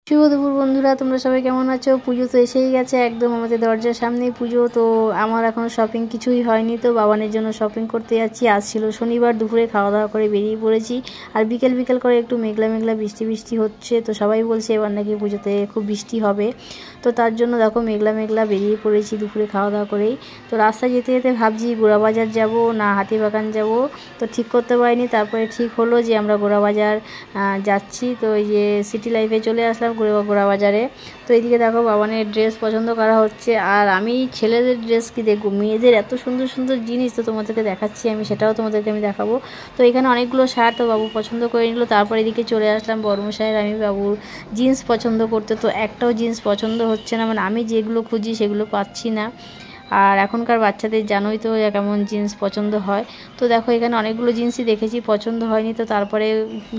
শুভ দুপুর বন্ধুরা, তোমরা সবাই কেমন আছো? পুজো তো এসেই গেছে, একদম আমাদের দরজার সামনেই পুজো। তো আমার এখনও শপিং কিছুই হয়নি, তো বাবানের জন্য শপিং করতে যাচ্ছি। আজ ছিল শনিবার, দুপুরে খাওয়া দাওয়া করে বেরিয়ে পড়েছি। আর বিকেল বিকেল করে একটু মেঘলা মেঘলা বৃষ্টি বৃষ্টি হচ্ছে, তো সবাই বলছে এবার নাকি পুজোতে খুব বৃষ্টি হবে। তো তার জন্য দেখো মেঘলা মেঘলা বেরিয়ে পড়েছি দুপুরে খাওয়া দাওয়া করেই। তো রাস্তায় যেতে যেতে ভাবছি গোড়াবাজার যাব না হাতিবাগান যাব, তো ঠিক করতে পারিনি। তারপরে ঠিক হলো যে আমরা গোড়াবাজার যাচ্ছি। তো এই যে সিটি লাইফে চলে আসলাম গোড়াবাজারে। তো এইদিকে দেখো বাবানের ড্রেস পছন্দ করা হচ্ছে, আর আমি ছেলেদের ড্রেস কি দেখবো, মেয়েদের এত সুন্দর সুন্দর জিনিস তো তোমাদেরকে দেখাচ্ছি, আমি সেটাও তোমাদেরকে আমি দেখাবো। তো এখানে অনেকগুলো শার্ট তো বাবু পছন্দ করে নিল। তারপর এদিকে চলে আসলাম বর্মশাইয়ের আমি বাবুর জিন্স পছন্দ করতে। তো একটাও জিন্স পছন্দ হচ্ছে না, মানে আমি যেগুলো খুঁজি সেগুলো পাচ্ছি না। আর এখনকার বাচ্চাদের জানোই তো কেমন জিন্স পছন্দ হয়। তো দেখো এখানে অনেকগুলো জিন্সই দেখেছি, পছন্দ হয়নি। তো তারপরে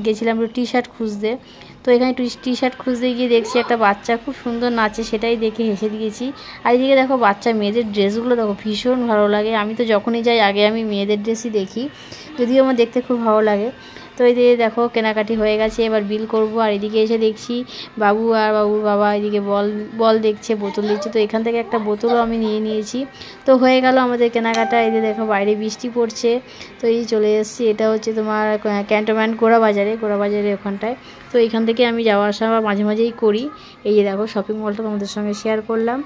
গেছিলাম একটু টি শার্ট খুঁজতে। তো এখানে টি শার্ট খুঁজতে গিয়ে দেখছি একটা বাচ্চা খুব সুন্দর নাচে, সেটাই দেখে হেসে দিয়েছি। আর এদিকে দেখো বাচ্চা মেয়েদের ড্রেসগুলো দেখো ভীষণ ভালো লাগে। আমি তো যখনই যাই আগে আমি মেয়েদের ড্রেসই দেখি, যদিও আমার দেখতে খুব ভালো লাগে। তো এদিকে দেখো কেনাকাটি হয়ে গেছে, এবার বিল করব। আর এদিকে এসে দেখছি বাবু আর বাবুর বাবা এদিকে বল দেখছে, বোতল দিচ্ছে। তো এখান থেকে একটা বোতলও আমি নিয়ে নিয়েছি। তো হয়ে গেল আমাদের কেনাকাটা। এই যে দেখো বাইরে বৃষ্টি পড়ছে। তো এই চলে এসেছি, এটা হচ্ছে তোমার ক্যান্টনমেন্ট গোড়াবাজারে ওখানটায়। তো এখান থেকে আমি যাওয়া আসা মাঝে মাঝেই করি। এই যে দেখো শপিং মলটা তোমাদের সঙ্গে শেয়ার করলাম।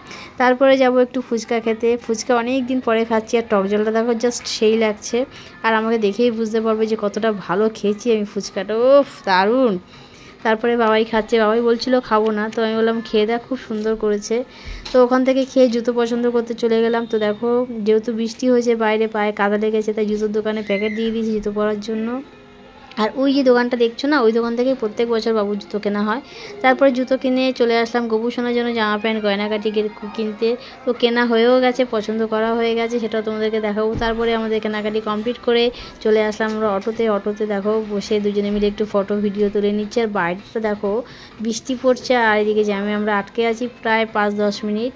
তারপরে যাব একটু ফুচকা খেতে। ফুচকা অনেক দিন পরে খাচ্ছি, আর টক জলটা দেখো জাস্ট সেই লাগছে। আর আমাকে দেখেই বুঝতে পারবে যে কতটা ভালো খেয়েছি আমি ফুচকাটা। ওফ দারুণ। তারপরে বাবাই খাচ্ছে, বাবাই বলছিল খাবো না, তো আমি বললাম খেয়ে দেখ, খুব সুন্দর করেছে। তো ওখান থেকে খেয়ে জুতো পছন্দ করতে চলে গেলাম। তো দেখো যেহেতু বৃষ্টি হয়েছে বাইরে পায়ে কাদা লেগেছে, তাই জুতোর দোকানে প্যাকেট দিয়ে দিয়েছি জুতো পরার জন্য। আর ওই যে দোকানটা দেখছো না, ওই দোকান থেকে প্রত্যেক বছর বাবুর জুতো কেনা হয়। তারপরে জুতো কিনে চলে আসলাম গবু সোনার জন্য জামা প্যান্ট গয়নাগাটি কিনতে। তো কেনা হয়েও গেছে, পছন্দ করা হয়ে গেছে, সেটাও তোমাদেরকে দেখাবো। তারপরে আমাদের কেনাকাটি কমপ্লিট করে চলে আসলাম আমরা অটোতে দেখো বসে দুজনে মিলে একটু ফটো ভিডিও তুলে নিচ্ছি। আর বাইরেটা দেখো বৃষ্টি পড়ছে, আর এদিকে জ্যামে আমরা আটকে আছি প্রায় 5-10 মিনিট।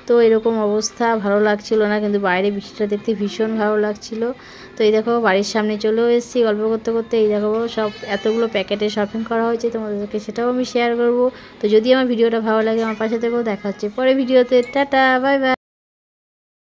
তো এরকম অবস্থা ভালো লাগছিল না, কিন্তু বাইরে বৃষ্টিটা দেখতে ভীষণ ভালো লাগছিল। তো এই দেখো বাড়ির সামনে চলেও এসেছি গল্প করতে করতে। এই দেখো সব এতগুলো প্যাকেটে শপিং করা হয়েছে, তোমাদেরকে সেটাও আমি শেয়ার করব। তো যদি আমার ভিডিওটা ভালো লাগে আমার পাশে থেকেও দেখা হচ্ছে পরে ভিডিওতে। Tata, bye bye.